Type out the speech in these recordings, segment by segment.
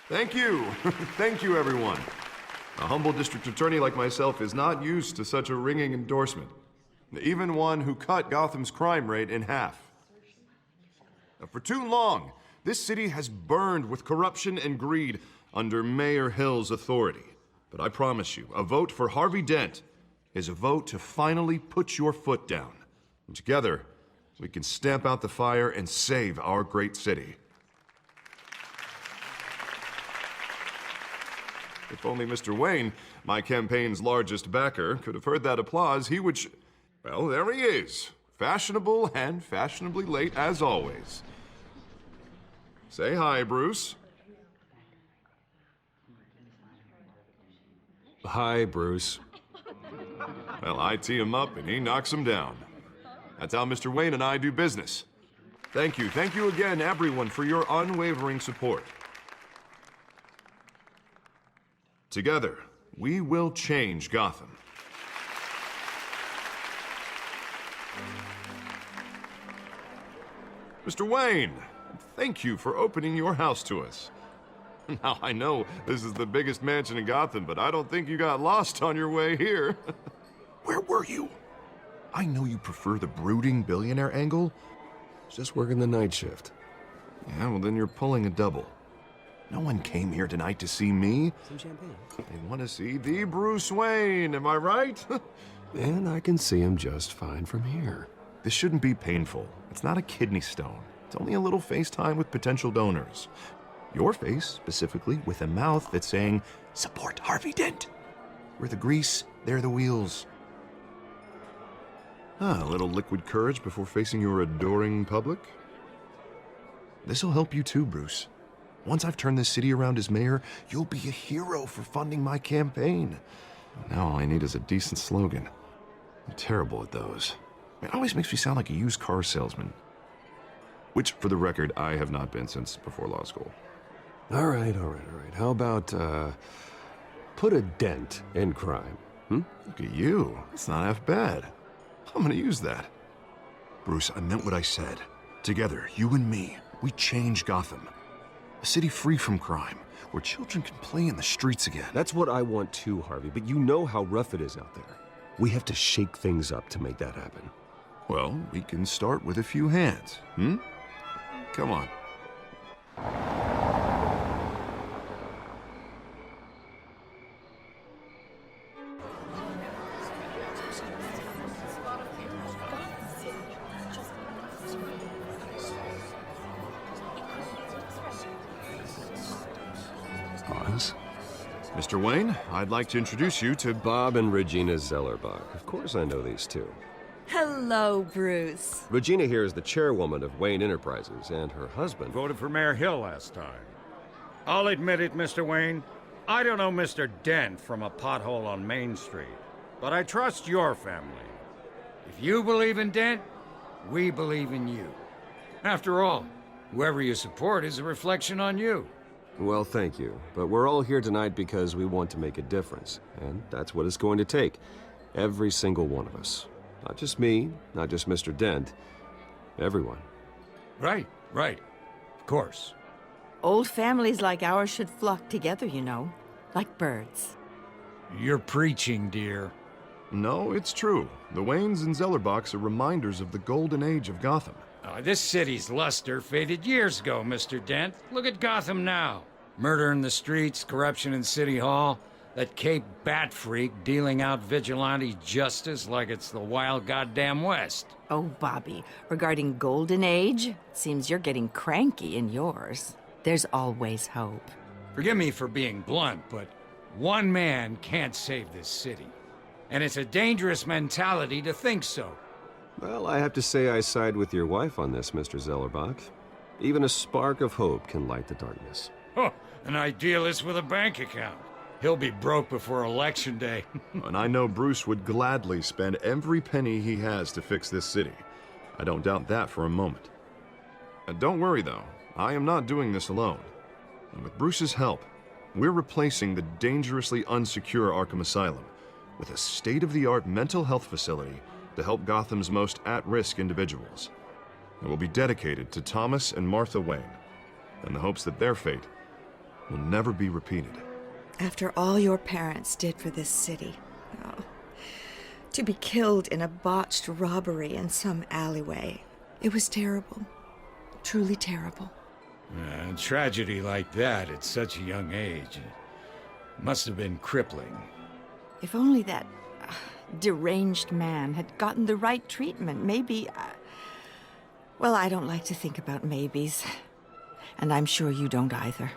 Thank you. Thank you, everyone. A humble district attorney like myself is not used to such a ringing endorsement. Even one who cut Gotham's crime rate in half. For too long, this city has burned with corruption and greed under Mayor Hill's authority. But I promise you, a vote for Harvey Dent is a vote to finally put your foot down. And together, we can stamp out the fire and save our great city. If only Mr. Wayne, my campaign's largest backer, could have heard that applause, he would well, there he is. Fashionable and fashionably late as always. Say hi, Bruce. Hi, Bruce. Well, I tee him up and he knocks him down. That's how Mr. Wayne and I do business. Thank you again, everyone, for your unwavering support. Together, we will change Gotham. Mr. Wayne, thank you for opening your house to us. Now, I know this is the biggest mansion in Gotham, but I don't think you got lost on your way here. Where were you? I know you prefer the brooding billionaire angle. Just working the night shift. Yeah, well, then you're pulling a double. No one came here tonight to see me. Some champagne. They want to see the Bruce Wayne, am I right? And I can see him just fine from here. This shouldn't be painful. It's not a kidney stone. It's only a little FaceTime with potential donors. Your face, specifically, with a mouth that's saying, support Harvey Dent. We're the grease, they're the wheels. A little liquid courage before facing your adoring public. This'll help you too, Bruce. Once I've turned this city around as mayor, you'll be a hero for funding my campaign. Now all I need is a decent slogan. I'm terrible at those. It always makes me sound like a used car salesman. Which, for the record, I have not been since before law school. All right. How about, put a dent in crime, Look at you. It's not half bad. I'm gonna use that. Bruce, I meant what I said. Together, you and me, we change Gotham. A city free from crime, where children can play in the streets again. That's what I want too, Harvey, but you know how rough it is out there. We have to shake things up to make that happen. Well, we can start with a few hands, Come on. Pause. Mr. Wayne, I'd like to introduce you to Bob and Regina Zellerbach. Of course I know these two. Hello, Bruce. Regina here is the chairwoman of Wayne Enterprises, and her husband... Voted for Mayor Hill last time. I'll admit it, Mr. Wayne. I don't know Mr. Dent from a pothole on Main Street, but I trust your family. If you believe in Dent, we believe in you. After all, whoever you support is a reflection on you. Well, thank you. But we're all here tonight because we want to make a difference. And that's what it's going to take. Every single one of us. Not just me, not just Mr. Dent. Everyone. Right. Of course. Old families like ours should flock together, you know, like birds. You're preaching, dear. No, it's true. The Waynes and Zellerbachs are reminders of the golden age of Gotham. This city's luster faded years ago, Mr. Dent. Look at Gotham now. Murder in the streets, corruption in City Hall, that Cape Bat freak dealing out vigilante justice like it's the wild goddamn West. Oh, Bobby, regarding Golden Age, it seems you're getting cranky in yours. There's always hope. Forgive me for being blunt, but one man can't save this city. And it's a dangerous mentality to think so. Well, I have to say I side with your wife on this, Mr. Zellerbach. Even a spark of hope can light the darkness. Oh, an idealist with a bank account. He'll be broke before Election Day. And I know Bruce would gladly spend every penny he has to fix this city. I don't doubt that for a moment. And don't worry, though. I am not doing this alone. And with Bruce's help, we're replacing the dangerously unsecure Arkham Asylum with a state-of-the-art mental health facility to help Gotham's most at-risk individuals. It will be dedicated to Thomas and Martha Wayne, in the hopes that their fate will never be repeated. After all your parents did for this city. Oh, to be killed in a botched robbery in some alleyway. It was terrible. Truly terrible. A tragedy like that at such a young age must have been crippling. If only that deranged man had gotten the right treatment, maybe... well, I don't like to think about maybes. And I'm sure you don't either.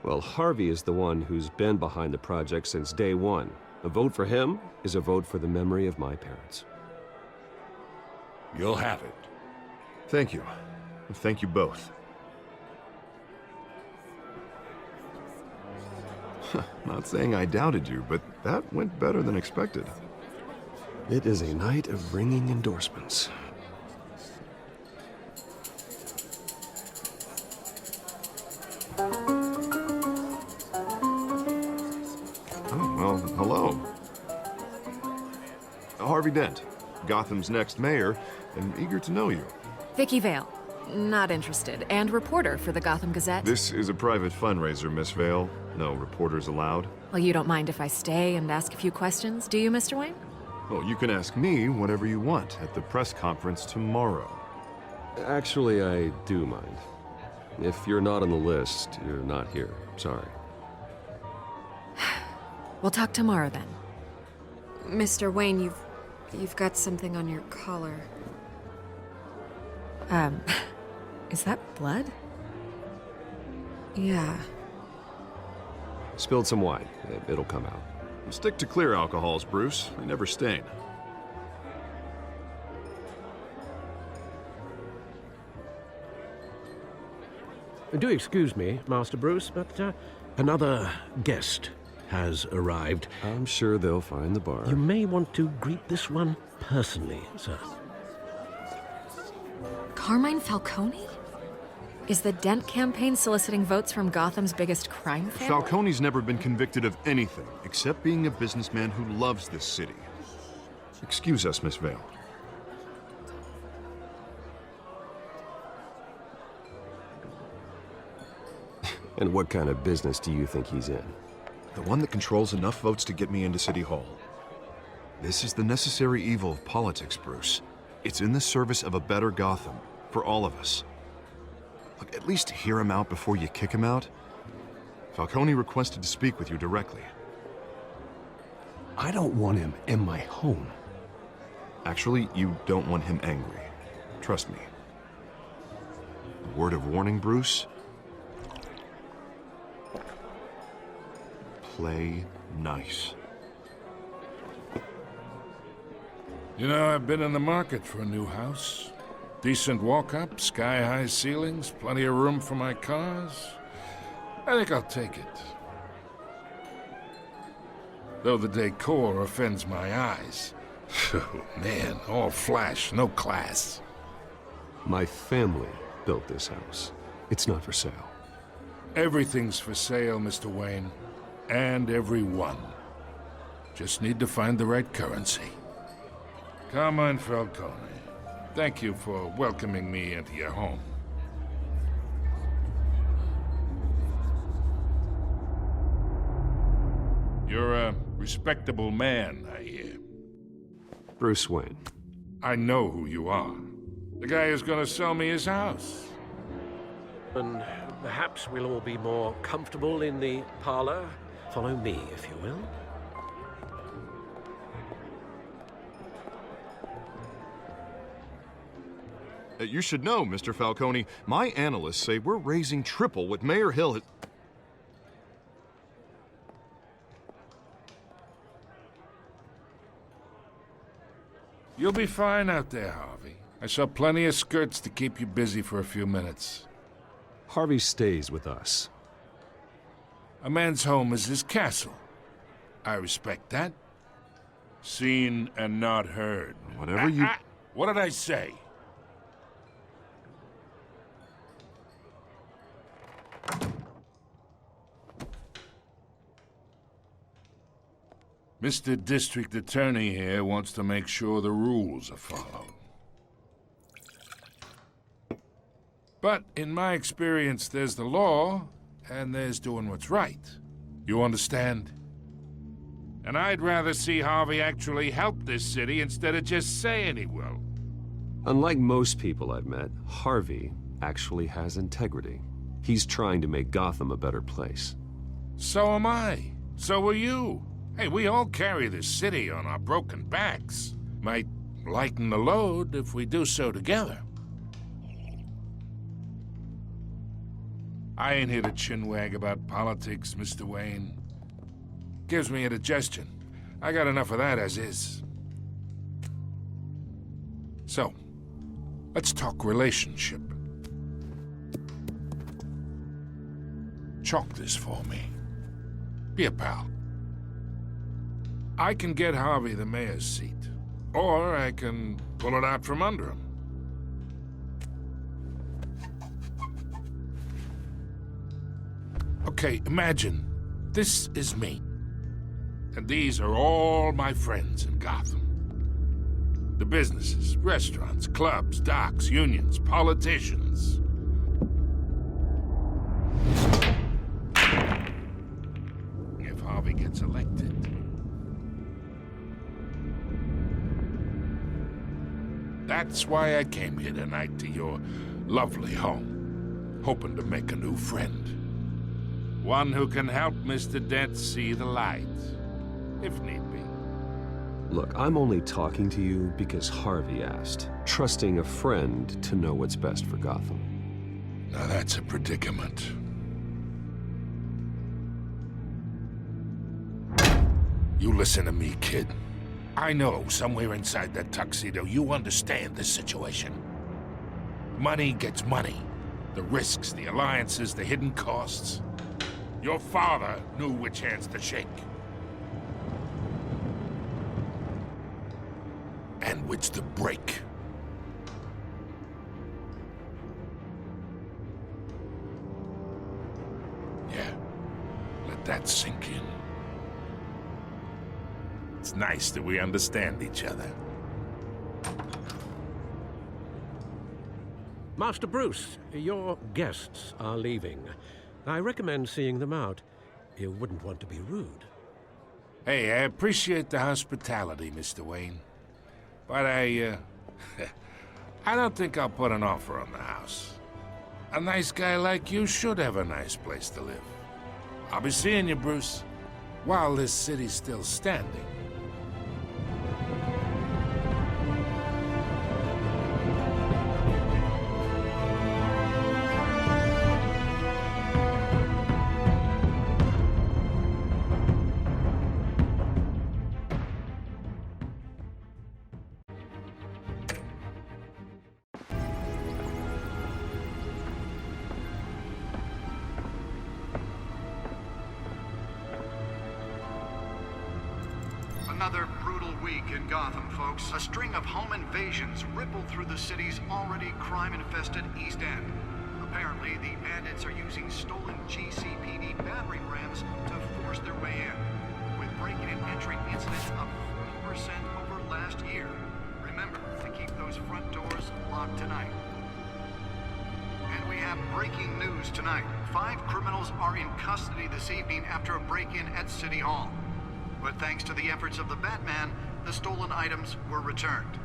Well, Harvey is the one who's been behind the project since day one. A vote for him is a vote for the memory of my parents. You'll have it. Thank you. Thank you both. Not saying I doubted you, but that went better than expected. It is a night of ringing endorsements. Oh, well, hello. Harvey Dent, Gotham's next mayor, and eager to know you. Vicky Vale. Not interested. And reporter for the Gotham Gazette. This is a private fundraiser, Miss Vale. No reporters allowed. Well, you don't mind if I stay and ask a few questions, do you, Mr. Wayne? Well, you can ask me whatever you want at the press conference tomorrow. Actually, I do mind. If you're not on the list, you're not here. Sorry. We'll talk tomorrow then. Mr. Wayne, you've got something on your collar. Is that blood? Yeah. Spilled some wine. It'll come out. Stick to clear alcohols, Bruce. They never stain. Do excuse me, Master Bruce, but another guest has arrived. I'm sure they'll find the bar. You may want to greet this one personally, sir. Carmine Falcone? Is the Dent campaign soliciting votes from Gotham's biggest crime family? Falcone's never been convicted of anything except being a businessman who loves this city. Excuse us, Miss Vale. And what kind of business do you think he's in? The one that controls enough votes to get me into City Hall. This is the necessary evil of politics, Bruce. It's in the service of a better Gotham, for all of us. Look, at least hear him out before you kick him out. Falcone requested to speak with you directly. I don't want him in my home. Actually, you don't want him angry. Trust me. A word of warning, Bruce. Play nice. You know, I've been in the market for a new house. Decent walk-up, sky-high ceilings, plenty of room for my cars. I think I'll take it. Though the decor offends my eyes. Oh, man, all flash, no class. My family built this house. It's not for sale. Everything's for sale, Mr. Wayne. And everyone. Just need to find the right currency. Carmine Falcone, thank you for welcoming me into your home. You're a respectable man, I hear. Bruce Wayne. I know who you are. The guy who's gonna sell me his house. And perhaps we'll all be more comfortable in the parlor. Follow me, if you will. You should know, Mr. Falcone, my analysts say we're raising triple what Mayor Hill has... You'll be fine out there, Harvey. I saw plenty of skirts to keep you busy for a few minutes. Harvey stays with us. A man's home is his castle. I respect that. Seen and not heard. Whatever you... What did I say? Mr. District Attorney here wants to make sure the rules are followed. But in my experience, there's the law, and there's doing what's right. You understand? And I'd rather see Harvey actually help this city instead of just saying he will. Unlike most people I've met, Harvey actually has integrity. He's trying to make Gotham a better place. So am I. So are you. Hey, we all carry this city on our broken backs. Might lighten the load if we do so together. I ain't here to chinwag about politics, Mr. Wayne. Gives me indigestion. I got enough of that as is. So, let's talk relationship. Chalk this for me. Be a pal. I can get Harvey the mayor's seat, or I can pull it out from under him. Okay, imagine this is me. And these are all my friends in Gotham. The businesses, restaurants, clubs, docks, unions, politicians. If Harvey gets elected. That's why I came here tonight to your lovely home, hoping to make a new friend. One who can help Mr. Dent see the light, if need be. Look, I'm only talking to you because Harvey asked, trusting a friend to know what's best for Gotham. Now that's a predicament. You listen to me, kid. I know somewhere inside that tuxedo you understand this situation. Money gets money. The risks, the alliances, the hidden costs. Your father knew which hands to shake. And which to break. Yeah, let that sink in. It's nice that we understand each other. Master Bruce, your guests are leaving. I recommend seeing them out. You wouldn't want to be rude. Hey, I appreciate the hospitality, Mr. Wayne. But I don't think I'll put an offer on the house. A nice guy like you should have a nice place to live. I'll be seeing you, Bruce, while this city's still standing. Another brutal week in Gotham, folks. A string of home invasions rippled through the city's already crime-infested East End. Apparently, the bandits are using stolen GCPD battering rams to force their way in, with break-in and entry incidents up 40% over last year. Remember to keep those front doors locked tonight. And we have breaking news tonight. 5 criminals are in custody this evening after a break-in at City Hall. But thanks to the efforts of the Batman, the stolen items were returned.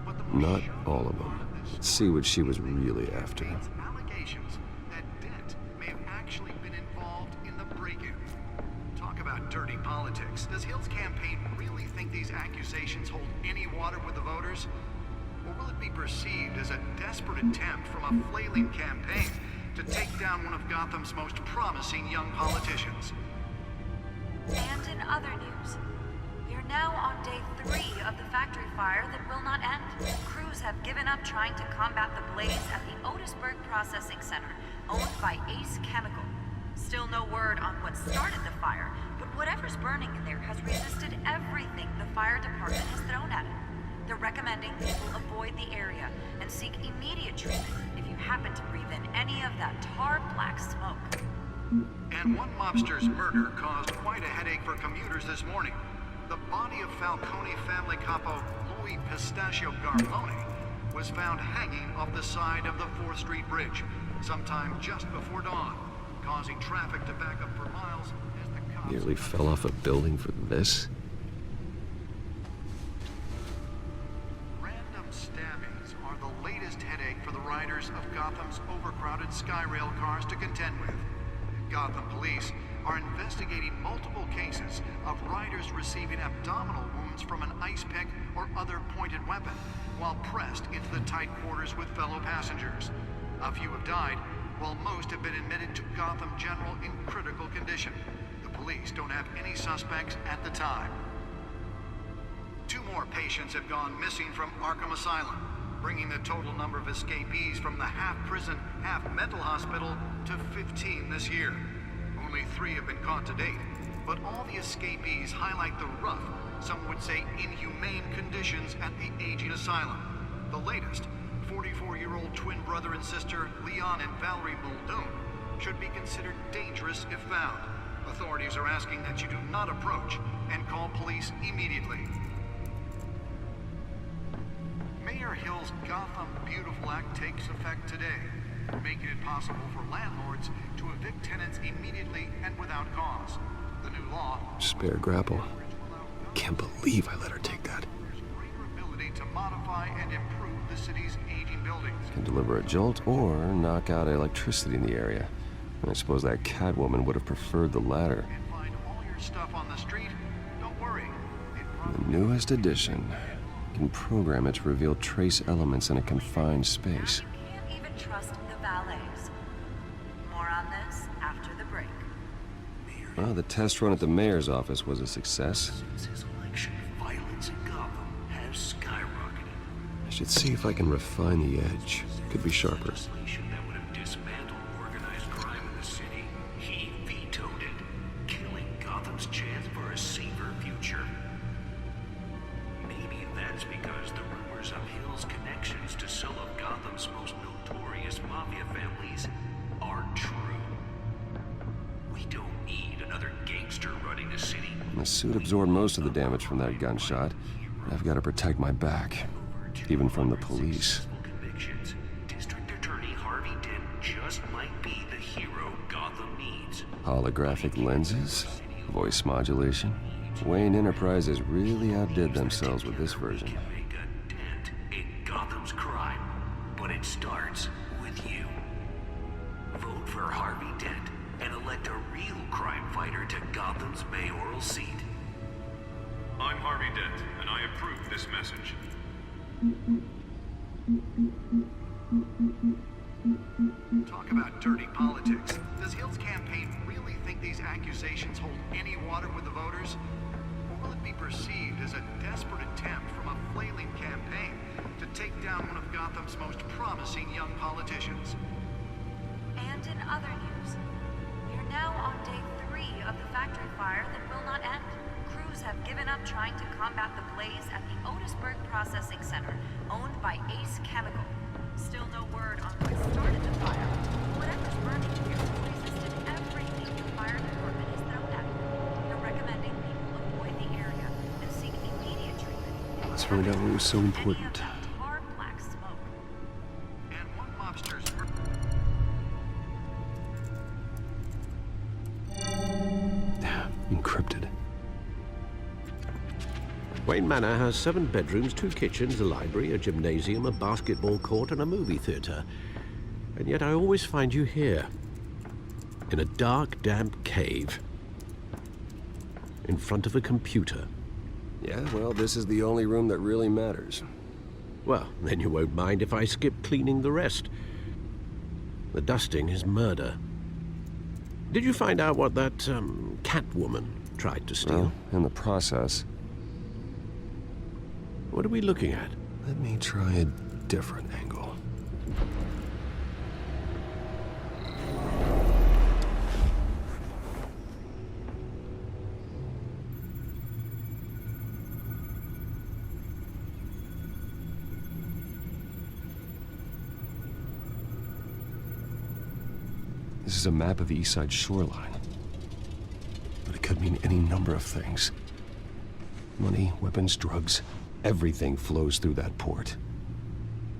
But the Not all of them. Let's see what she was really after. Allegations that Dent may have actually been involved in the break-in. Talk about dirty politics. Does Hill's campaign really think these accusations hold any water with the voters? Or will it be perceived as a desperate attempt from a flailing campaign to take down one of Gotham's most promising young politicians? And in other news, we are now on day 3 of the factory fire that will not end. Crews have given up trying to combat the blaze at the Otisburg Processing Center, owned by Ace Chemical. Still no word on what started the fire, but whatever's burning in there has resisted everything the fire department has thrown at it. They're recommending people avoid the area and seek immediate treatment if you happen to breathe in any of that tar black smoke. And one mobster's murder caused quite a headache for commuters this morning. The body of Falcone family capo Louis Pistachio Garmone was found hanging off the side of the 4th Street Bridge sometime just before dawn. causing traffic to back up for miles as the cops... Nearly fell off a building for this? Random stabbings are the latest headache for the riders of Gotham's overcrowded Skyrail cars to contend with. Gotham police are investigating multiple cases of riders receiving abdominal wounds from an ice pick or other pointed weapon while pressed into the tight quarters with fellow passengers. A few have died, while most have been admitted to Gotham General in critical condition. The police don't have any suspects at the time. 2 more patients have gone missing from Arkham Asylum, bringing the total number of escapees from the half-prison, half-mental hospital to 15 this year. Only 3 have been caught to date, but all the escapees highlight the rough, some would say inhumane conditions at the aging asylum. The latest, 44-year-old twin brother and sister Leon and Valerie Muldoon, should be considered dangerous if found. Authorities are asking that you do not approach and call police immediately. Mayor Hill's Gotham Beautiful Act takes effect today, making it possible for landlords to evict tenants immediately and without cause. The new law... Spare grapple. Can't believe I let her take that. ...greater ability to modify and improve the city's aging buildings. Can deliver a jolt or knock out electricity in the area. I suppose that Catwoman would have preferred the latter. And find all your stuff on the street? Don't worry. The newest edition. Can program it to reveal trace elements in a confined space. You can't even trust the valets. More on this after the break. Well, the test run at the mayor's office was a success. Since his election, violence in Gotham has skyrocketed. I should see if I can refine the edge. Could be sharper. Legislation that would have dismantled organized crime in the city. He vetoed it, killing Gotham's chance for a safer future. Maybe that's because the rumors of Hill's connections to some of Gotham's most notorious mafia families aren't true. We don't need another gangster running the city. The suit absorbed most of the damage from that gunshot. I've got to protect my back, even from the police. Convictions. District Attorney Harvey Dent just might be the hero Gotham needs. Holographic lenses, voice modulation. Wayne Enterprises really outdid themselves with this version. Can make a dent in Gotham's crime, but it starts with you. Vote for Harvey Dent and elect a real crime fighter to Gotham's mayoral seat. I'm Harvey Dent, and I approve this message. Talk about dirty politics. Does Hill's campaign really think these accusations hold any water with the voters? Or will it be perceived as a desperate attempt from a flailing campaign to take down one of Gotham's most promising young politicians? And in other news, we're now on day 3 of the factory fire that will not end. Crews have given up trying to combat the blaze at the Otisburg Processing Center, owned by Ace Chemical. Still no word on what started the fire. Whatever's burning here has resisted everything the fire department has thrown at it. They're recommending people avoid the area and seek immediate treatment. Let's find out what was so important. Hard black smoke. And one mobster's... Encrypted. Wayne Manor has 7 bedrooms, 2 kitchens, a library, a gymnasium, a basketball court, and a movie theater. And yet I always find you here. In a dark, damp cave. In front of a computer. Yeah, well, this is the only room that really matters. Well, then you won't mind if I skip cleaning the rest. The dusting is murder. Did you find out what that, Catwoman tried to steal? Well, in the process. What are we looking at? Let me try a different angle. This is a map of the East Side shoreline. But it could mean any number of things. Money, weapons, drugs. Everything flows through that port.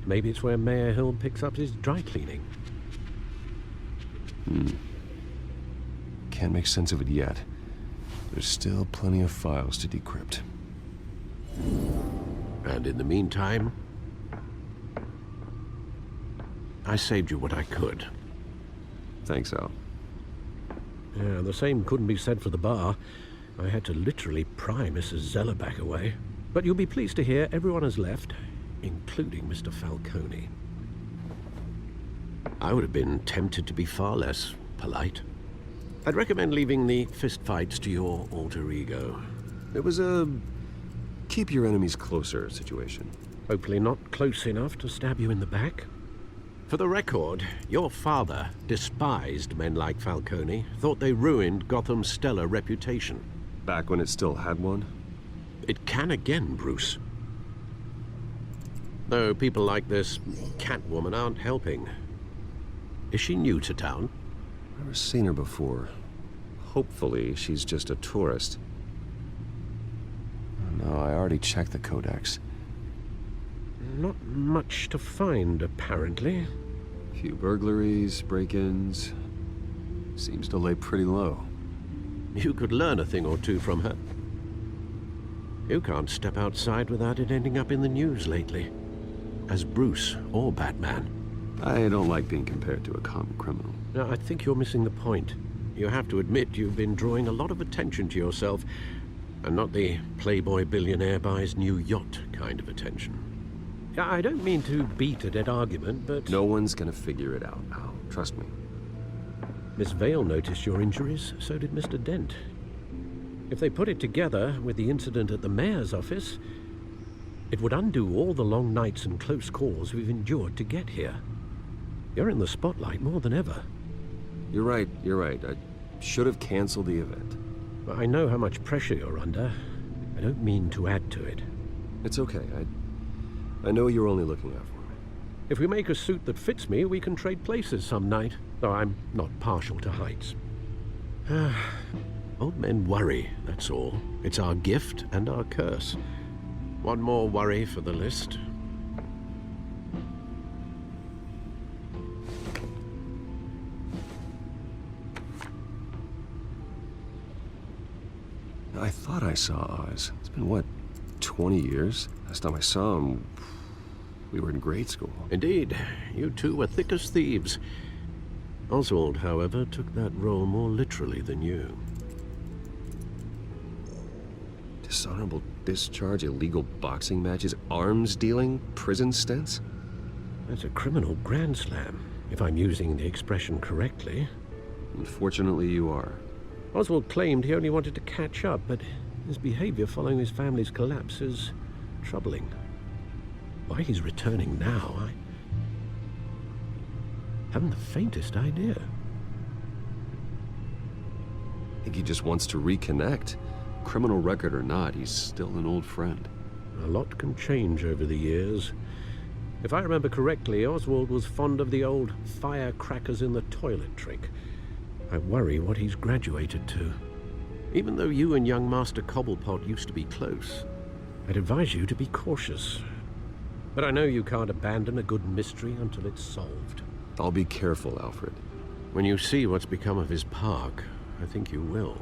Maybe it's where Mayor Hill picks up his dry cleaning. can't make sense of it yet. There's still plenty of files to decrypt. And in the meantime, I saved you what I could. Thanks, Al. Yeah, the same couldn't be said for the bar. I had to literally pry Mrs. Zeller back away. But you'll be pleased to hear everyone has left, including Mr. Falcone. I would have been tempted to be far less polite. I'd recommend leaving the fistfights to your alter ego. It was a keep your enemies closer situation. Hopefully not close enough to stab you in the back. For the record, your father despised men like Falcone, thought they ruined Gotham's stellar reputation. Back when it still had one? It can again, Bruce. Though people like this Catwoman aren't helping. Is she new to town? Never seen her before. Hopefully, she's just a tourist. No, I already checked the codex. Not much to find, apparently. Few burglaries, break-ins. Seems to lay pretty low. You could learn a thing or two from her. You can't step outside without it ending up in the news lately. As Bruce or Batman. I don't like being compared to a common criminal. Now, I think you're missing the point. You have to admit you've been drawing a lot of attention to yourself, and not the playboy billionaire buys new yacht kind of attention. I don't mean to beat a dead argument, but... No one's gonna figure it out, Al. Trust me. Miss Vale noticed your injuries, so did Mr. Dent. If they put it together with the incident at the mayor's office, it would undo all the long nights and close calls we've endured to get here. You're in the spotlight more than ever. You're right. I should have canceled the event. I know how much pressure you're under. I don't mean to add to it. It's okay. I know you're only looking out for me. If we make a suit that fits me, we can trade places some night, though I'm not partial to heights. Old men worry, that's all. It's our gift and our curse. One more worry for the list. I thought I saw Oz. It's been, what, 20 years? Last time I saw him, we were in grade school. Indeed. You two were thick as thieves. Oswald, however, took that role more literally than you. Dishonorable discharge, illegal boxing matches, arms dealing, prison stints? That's a criminal grand slam, if I'm using the expression correctly. Unfortunately, you are. Oswald claimed he only wanted to catch up, but his behavior following his family's collapse is troubling. Why he's returning now, I haven't the faintest idea. I think he just wants to reconnect. Criminal record or not, he's still an old friend. A lot can change over the years. If I remember correctly, Oswald was fond of the old firecrackers in the toilet trick. I worry what he's graduated to. Even though you and young Master Cobblepot used to be close, I'd advise you to be cautious. But I know you can't abandon a good mystery until it's solved. I'll be careful, Alfred. When you see what's become of his park, I think you will.